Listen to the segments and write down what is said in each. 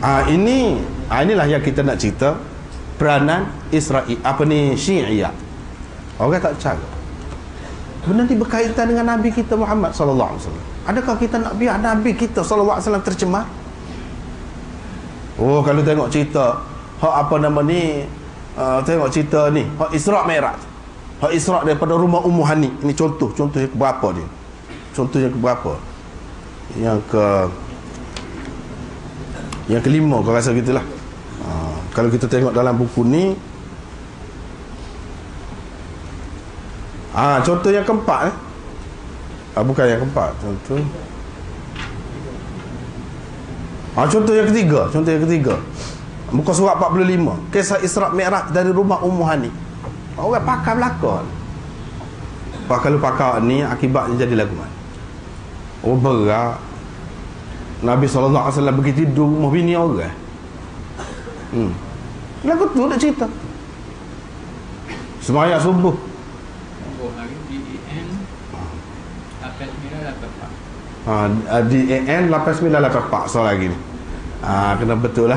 Inilah yang kita nak cerita peranan Israel, Syiah. Orang tak cara. Benda ni berkaitan dengan Nabi kita Muhammad sallallahu alaihi wasallam. Adakah kita nak biar Nabi kita sallallahu alaihi wasallam tercemar? Oh, kalau tengok cerita tengok cerita ni, hak Isra' Mi'raj. Hak Isra' daripada rumah Ummu Hani. Ini contoh yang keberapa dia? Contoh yang keberapa? Yang kelima, kau rasa gitulah. Kalau kita tengok dalam buku ni, contoh yang keempat bukan yang keempat, contoh yang ketiga, muka surat 45, kisah Isra' Mi'raj dari rumah Ummu Hani. Orang pakar belakang. Kalau pakar ni akibatnya jadi lagu mana? Berat. Nabi SAW pergi tidur rumah bini orang. Lagu tu nak cerita. Sembahyang subuh. Hari DAN 8984. DAN 8984 soal lagi ni. Kena betul lah.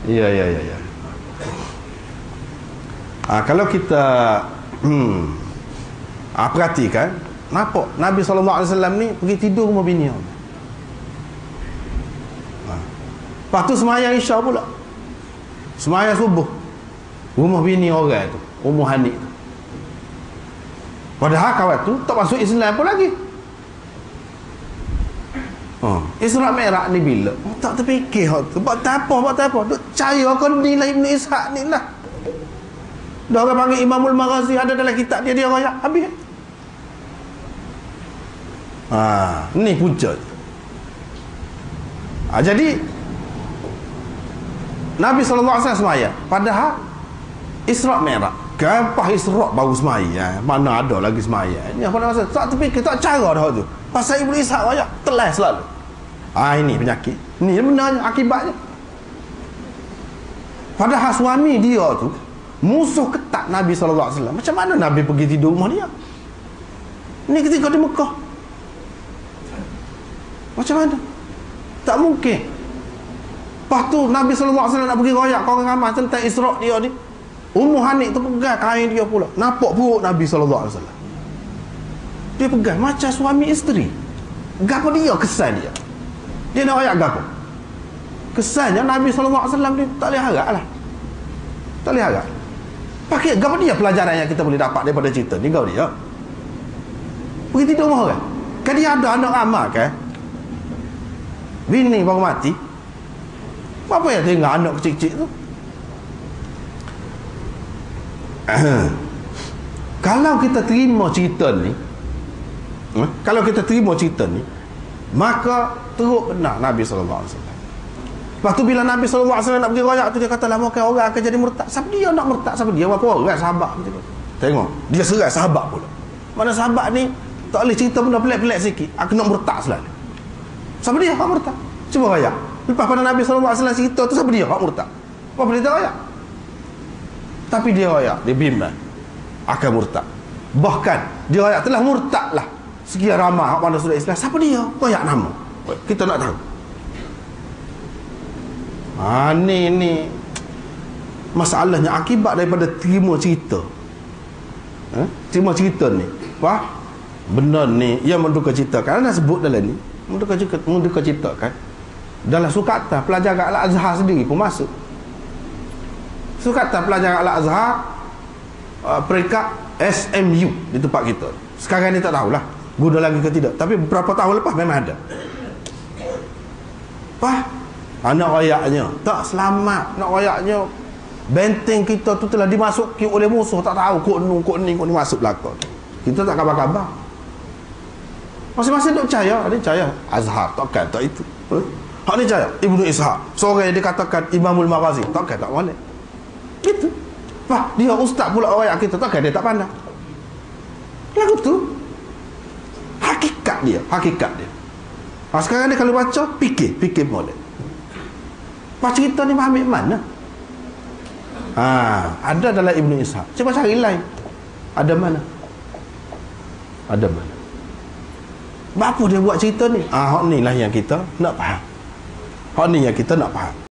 Ya. Kalau kita perhatikan, nampak Nabi SAW ni pergi tidur rumah bini orang. Lepas tu semayang Isya pula, semayang subuh rumah bini orang tu, Ummu Hani tu. Padahal kawan tu tak masuk Islam pun lagi. Isra' Mi'raj ni bila? Tak terfikir hak tu. Buat apa? Duk percaya kau ni lah Ibn Ishaq ni lah. Dah orang panggil Imamul Maghazi, ada dalam kitab dia rayak habis. Ni punca. Jadi Nabi SAW semaya. Padahal Isra' Mi'raj, gampang Isra' baru semaya. Mana ada lagi semaya. Ini apa nak rasa? Tak terfikir, tak cara dah tu. Pasal Ibn Ishaq rayak telah selalu. Ini penyakit. Ni benarnya akibatnya. Padahal suami dia tu musuh ketat Nabi SAW. Macam mana Nabi pergi tidur rumah dia? Ni ketika di Mekah. Macam mana? Tak mungkin. Lepas tu Nabi SAW nak pergi royak kau orang ramai tentang Isra' dia ni. Ummu Hani tu pegang kain dia pula. Nampak perut Nabi SAW. Dia pegang macam suami isteri. Gapo dia kesan dia? Dia nak royak gapo? Kesannya Nabi SAW dia tak boleh harap lah. Tak boleh harap. Pakai gapo dia pelajaran yang kita boleh dapat daripada cerita ni kau dia? Pergi tidur rumah orang. Kan dia ada anak ramai kan? Bini baru mati. Apa yang tinggal anak kecil-kecil tu? Kalau kita terima cerita ni, maka teruk benar Nabi SAW. Lepas tu bila Nabi SAW nak pergi royak tu, dia kata lama kan orang akan jadi murtad. Siapa dia nak murtad? Siapa dia? Berapa orang sahabat macam tu? Tengok, dia serai sahabat pula. Mana sahabat ni tak boleh cerita benda pelik-pelik sikit, aku nak murtad selalu. Siapa dia nak murtad? Cuba royak. Lepas pada Nabi SAW cerita tu, siapa dia nak murtad? Apa boleh tak royak? Tapi dia royak, dia bimbang akan murtad. Bahkan dia royak telah murtad lah sekian ramai mana sudah Islam. Siapa dia? Royak nama. Kita nak tahu. Ni masalahnya akibat daripada terima cerita. Terima cerita ni. Wah, benda ni yang menduka ceritakan. Anda sebut dalam ni menduka ceritakan. Dalam sukatan pelajaran Al-Azhar sendiri pun masuk. Sukatan pelajaran Al-Azhar peringkat SMU di tempat kita. Sekarang ni tak tahulah guna lagi ke tidak, tapi beberapa tahun lepas memang ada. Anak rayaknya tak selamat. Nak rayaknya benteng kita tu telah dimasuki oleh musuh, tak tahu kok ni masuk belakang. Kita tak khabar-khabar. Masing-masing tak percaya. Ada percaya Azhar, takkan tak itu. Hak ni percaya Ibnu Ishaq, seorang yang dikatakan Imamul Maghazi, takkan tak boleh. Gitu. Dia ustaz pula rakyat kita, takkan dia tak pandang. Lagu tu hakikat dia. Sekarang ni kalau baca fikir boleh. Pas cerita ni ambil mana? Ada dalam Ibnu Ishaq. Cuba cari lain. Ada mana? Apa dia buat cerita ni? Hak ni lah yang kita nak faham. Hak ni yang kita nak faham.